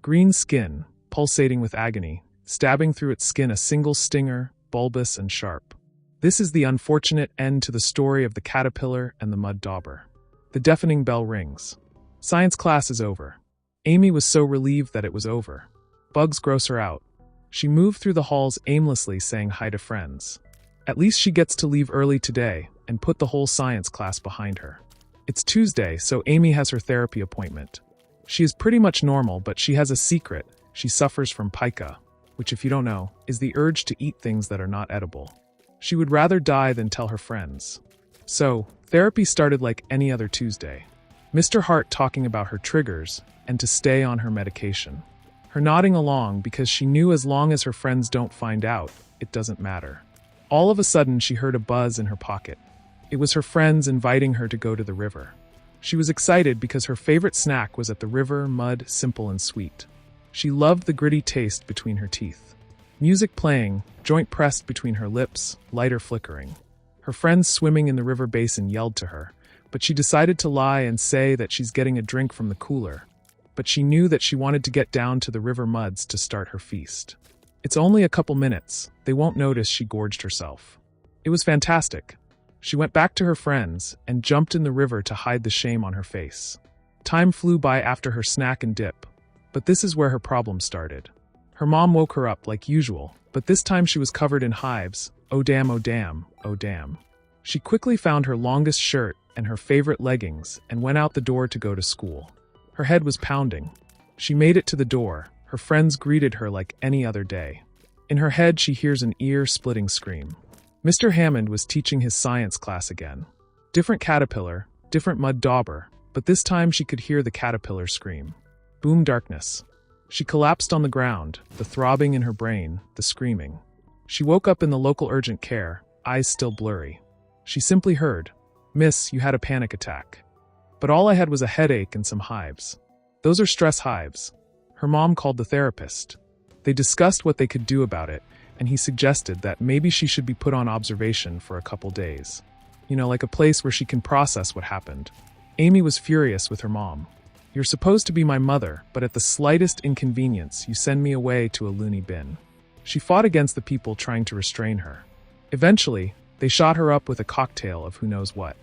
Green skin, pulsating with agony, stabbing through its skin a single stinger, bulbous and sharp. This is the unfortunate end to the story of the caterpillar and the mud dauber. The deafening bell rings. Science class is over. Amy was so relieved that it was over. Bugs gross her out. She moved through the halls aimlessly saying hi to friends. At least she gets to leave early today and put the whole science class behind her. It's Tuesday, so Amy has her therapy appointment. She is pretty much normal, but she has a secret. She suffers from pica, which, if you don't know, is the urge to eat things that are not edible. She would rather die than tell her friends. So, therapy started like any other Tuesday. Mr. Hart talking about her triggers and to stay on her medication. Her nodding along because she knew as long as her friends don't find out, it doesn't matter. All of a sudden, she heard a buzz in her pocket. It was her friends inviting her to go to the river. She was excited because her favorite snack was at the river, mud, simple and sweet. She loved the gritty taste between her teeth. Music playing, joint pressed between her lips, lighter flickering. Her friends swimming in the river basin yelled to her, but she decided to lie and say that she's getting a drink from the cooler. But she knew that she wanted to get down to the river muds to start her feast. It's only a couple minutes. They won't notice she gorged herself. It was fantastic. She went back to her friends and jumped in the river to hide the shame on her face. Time flew by after her snack and dip. But this is where her problem started. Her mom woke her up like usual, but this time she was covered in hives. Oh damn, oh damn, oh damn. She quickly found her longest shirt and her favorite leggings and went out the door to go to school. Her head was pounding. She made it to the door. Her friends greeted her like any other day. In her head, she hears an ear-splitting scream. Mr. Hammond was teaching his science class again. Different caterpillar, different mud dauber, but this time she could hear the caterpillar scream. Boom, darkness. She collapsed on the ground, the throbbing in her brain, the screaming. She woke up in the local urgent care, eyes still blurry. She simply heard, "Miss, you had a panic attack." But all I had was a headache and some hives. Those are stress hives. Her mom called the therapist. They discussed what they could do about it, and he suggested that maybe she should be put on observation for a couple days. You know, like a place where she can process what happened. Amy was furious with her mom. "You're supposed to be my mother, but at the slightest inconvenience, you send me away to a loony bin." She fought against the people trying to restrain her. Eventually, they shot her up with a cocktail of who knows what.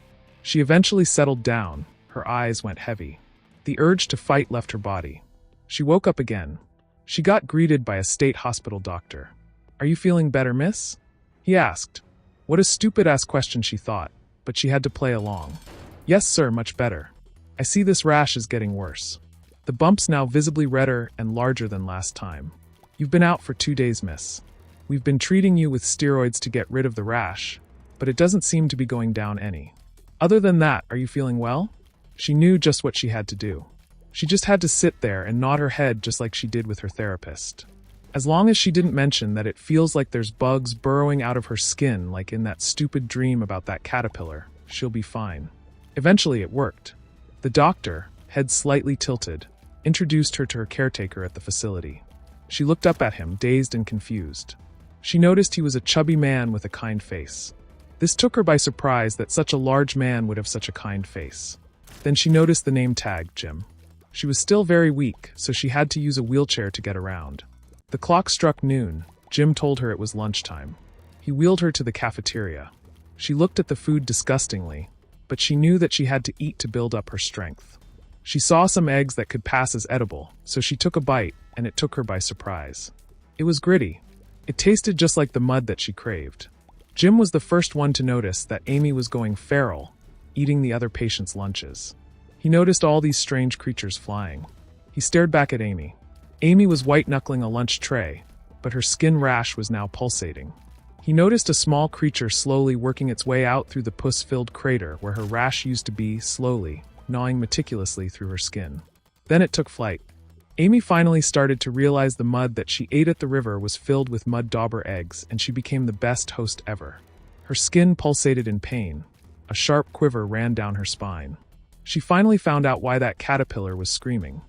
She eventually settled down. Her eyes went heavy. The urge to fight left her body. She woke up again. She got greeted by a state hospital doctor. "Are you feeling better, miss?" he asked. What a stupid-ass question, she thought, but she had to play along. "Yes, sir, much better. I see this rash is getting worse. The bump's now visibly redder and larger than last time. You've been out for 2 days, miss. We've been treating you with steroids to get rid of the rash, but it doesn't seem to be going down any. Other than that, are you feeling well?" She knew just what she had to do. She just had to sit there and nod her head just like she did with her therapist. As long as she didn't mention that it feels like there's bugs burrowing out of her skin like in that stupid dream about that caterpillar, she'll be fine. Eventually it worked. The doctor, head slightly tilted, introduced her to her caretaker at the facility. She looked up at him, dazed and confused. She noticed he was a chubby man with a kind face. This took her by surprise that such a large man would have such a kind face. Then she noticed the name tag, Jim. She was still very weak, so she had to use a wheelchair to get around. The clock struck noon. Jim told her it was lunchtime. He wheeled her to the cafeteria. She looked at the food disgustingly, but she knew that she had to eat to build up her strength. She saw some eggs that could pass as edible, so she took a bite, and it took her by surprise. It was gritty. It tasted just like the mud that she craved. Jim was the first one to notice that Amy was going feral, eating the other patients' lunches. He noticed all these strange creatures flying. He stared back at Amy. Amy was white-knuckling a lunch tray, but her skin rash was now pulsating. He noticed a small creature slowly working its way out through the pus-filled crater where her rash used to be, slowly, gnawing meticulously through her skin. Then it took flight. Amy finally started to realize the mud that she ate at the river was filled with mud dauber eggs, and she became the best host ever. Her skin pulsated in pain. A sharp quiver ran down her spine. She finally found out why that caterpillar was screaming.